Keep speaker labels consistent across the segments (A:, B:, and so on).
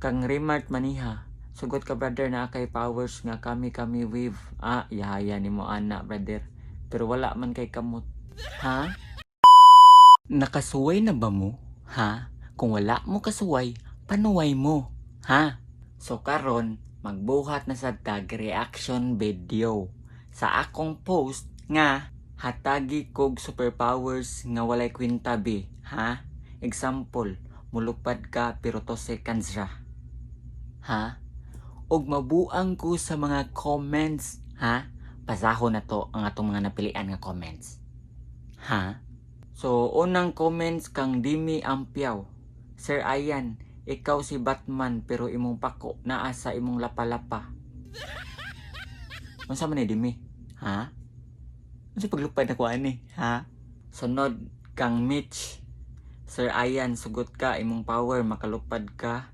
A: Kang Remart Maniha, sugot ka brother na kay powers nga kami wave. Yahaya ni mo ana brother. Pero wala man kay kamot. Ha? Nakasuway na ba mo? Ha? Kung wala mo kasuway, panuway mo. Ha? So karon, magbuhat na sa tag reaction video sa akong post nga hatagi kog superpowers nga walay kwenta be. Ha? Example, mulupad ka pero 2 seconds ra. Ha? Og mabuang ko sa mga comments. Ha? Pasahon na to ang atong mga napilian nga comments. Ha? So, unang comments kang Dimi Ampiaw. Sir Ayan, ikaw si Batman pero imong pako naa sa imong lapalapa. Unsa man ni Dimi? Ha? Unsa paglupad na ko ani? Ha? Sunod kang Mitch. Sir Ayan, sugot ka imong power makalupad ka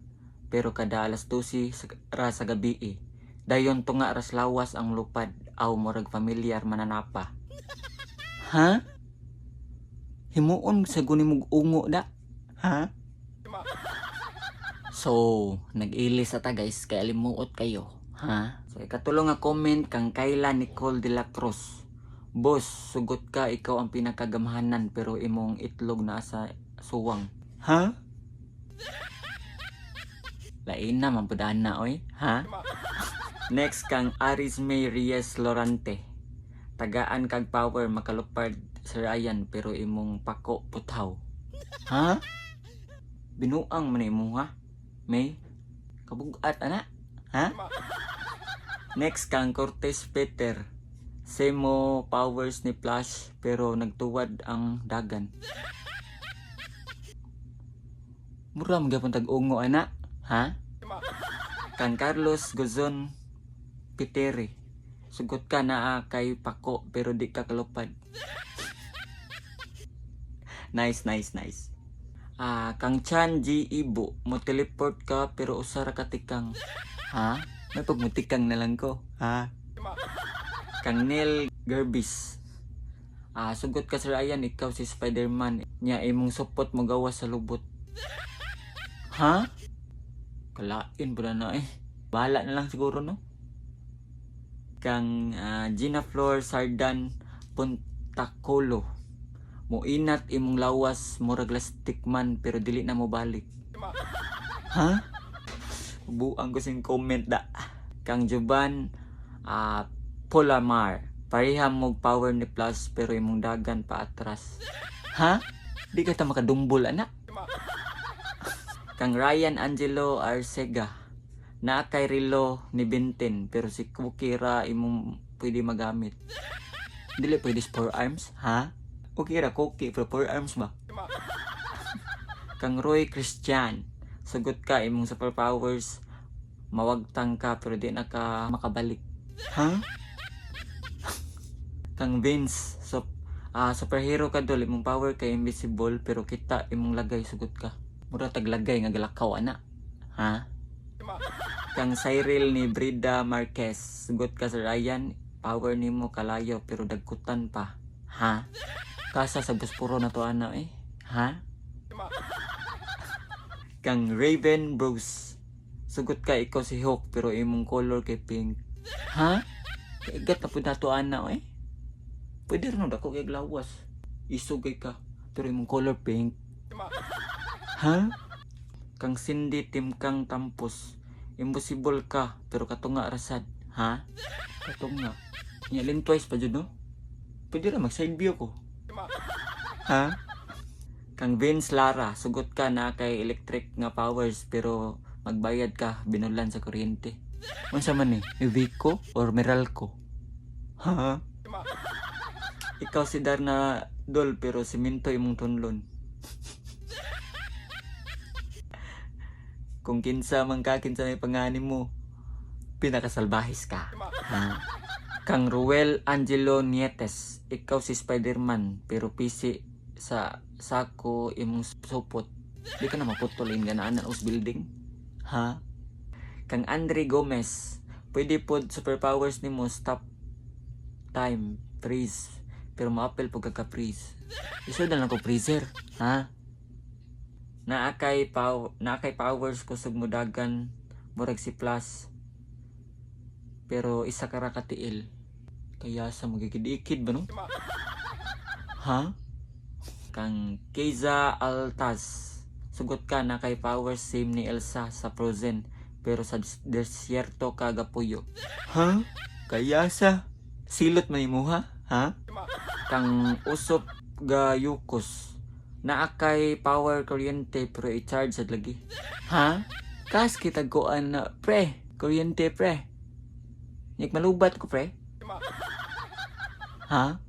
A: pero kada alas 12 ra sa gabi dayon tunga ras lawas ang lupad aw murag familiar mananapa. Ha? Himuon sa gunimog ungo da? Ha? So, nag-ilis ata guys, kaya limuot kayo. Ha? So, ikatulong nga comment kang Kayla Nicole de la Cruz. Boss, sugot ka ikaw ang pinakagamhanan pero imong itlog na sa suwang. Ha? Lain na, mampudaan na, oy. Ha? Next kang Aris May Reyes Lorante. Tagaan kag power makalupad Sir Ayan pero imong pako putaw. Ha? Binuang man imo ha? May kabugat ana? Ha? Next kang Cortez Peter. Semo powers ni Flash pero nagtuwad ang dagan. Mura magapon tag-ungo ana? Ha? Kang Carlos Gozon Piteri. Sugot ka na kay pako pero di ka kalupad. Nice. Kang Chan G. Ibo, mo teleport ka pero usara ka tikang. Ha? May pagmutikang na lang ko. Ha? Kang Neil Gerbis. Sugot ka Sir Ayan, ikaw si Spider-Man. Nya imong supot mo gawas sa lubot. Ha? Kalain pala na Bahala na lang siguro no? Kang Gina Flor Sardan Puntacolo. Muinat imong lawas murag lastik man pero dili na mo balik. Ha? Buang ko sing comment da. Kang Juban Polamar. Pariham mo power ni Plus pero imong dagan pa atras. Ha? Di ka ta makadumbol ana? Kang Ryan Angelo Arcega. Na kay relo ni Benten pero si Kukira imong pwede magamit. Dili pwede for arms, ha? Kukira Kuki pero for arms ba? Kang Roy Christian, sagot ka imong superpowers mawagtang ka pero di na ka makabalik. Ha? Kang Vince, superhero ka dol imong power kay invisible pero kita imong lagay sugot ka. Mura taglagay nga galakaw ana. Ha? Kang Cyril ni Brida Marquez. Sugot ka Sir Ryan. Power nimo kalayo pero dagkutan pa. Ha? Kasa sa buspuro na to ana Ha? Kang Raven Bros. Sugot ka ikaw si Hawk pero imong color kay pink. Ha? Kaigat na po na to ana Pwede rin dako kay glawas. Isugay ka pero imong color pink. Ha? Kang Cindy Timkang Tampos. Impossible ka pero katunga rasad. Ha? Katunga. Nyalin twice pa dyan no? Pwede rin mag side view ko. Ha? Kang Vince Lara. Sugot ka na kay electric nga powers pero magbayad ka binulan sa kuryente. Unsa man Evico or Meralco? Ha? Ikaw si Darna Dol pero simento imong tunlon. Kung kinsa man ka, kinsa may panganim mo, pinakasalbahis ka. Ha? Kang Ruel Angelo Nietes, ikaw si Spider-Man, pero pisi sa sako imong supot. Di ka na maputulin ganaan us building. Ha? Kang Andre Gomez, pwede po superpowers nimo stop time, freeze, pero maapel po kaka-freeze. Iso na lang ko freezer. Ha? naakay powers kusog mudagan murag si Plus. Pero isa ka ra katiil. Kaya sa magigid-ikid ba no? Ha? Kang Keiza Altas. Sugot ka na kay powers same ni Elsa sa Frozen. Pero sa desierto ka gapuyo. Ha? Kaya sa silot man imo ha? Ha? Kang Usop ga Yukos. Naakay power kuryente pero i-charge sa lagi. Ha? Kas kita goan na pre. Kuryente pre. Nik malubat ko pre. Ha?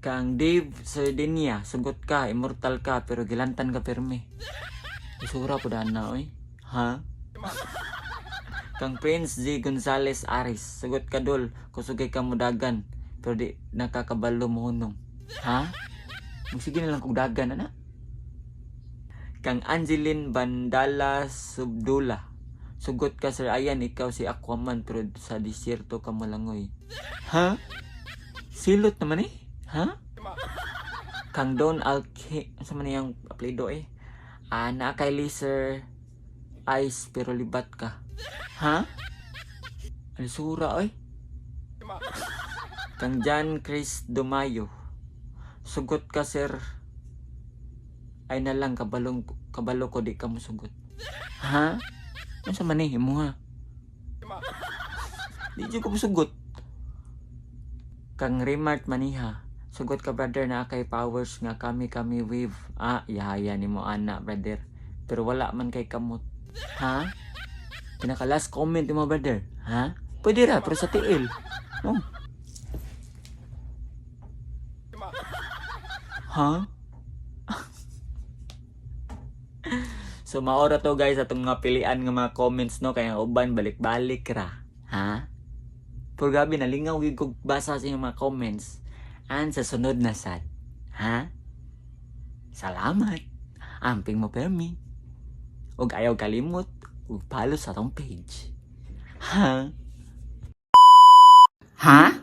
A: Kang Dave Sardinia, sugot ka, immortal ka, pero gilantan ka perme. Isura po daan na, oy. Ha? Kang Prince Z. Gonzales Aris, sugot ka dol, kusugay ka mudagan, pero di nakakabalo mo hunong. Ha? Sige na lang kung dagan, ana? Kang Angeline Bandala Subdula, sugot ka Sir Ayan, ikaw si Aquaman, pero sa disyerto ka malangoy. Ha? Silot naman eh? Ha? Kang Don Alki, sa man yung apelido eh? Na kay laser eyes pero libat ka. Ha? Alisura oy. Kang John Chris Dumayo, sugot ka sir. Ay na lang kabalo ko di ka mo sugot. Ha? Ano sa man eh mo ha? Di ko mo sugot. Kang Remart Maniha, sugot ka brother na kay powers nga kami wave. Yahaya ni mo ana brother. Pero wala man kay kamot. Ha? Pinaka last comment mo brother. Ha? Pwede ra pero sa tiil. No. Ha? So maora to guys atong mga pilian nga mga comments no kay ang uban balik-balik ra. Ha? Pero gabi nalingaw gyud kog basa sa inyong mga comments. And sa sunod na sad. Ha? Salamat. Amping mo permi. Ug ayaw kalimot ug follow sa atong page. Ha? Ha?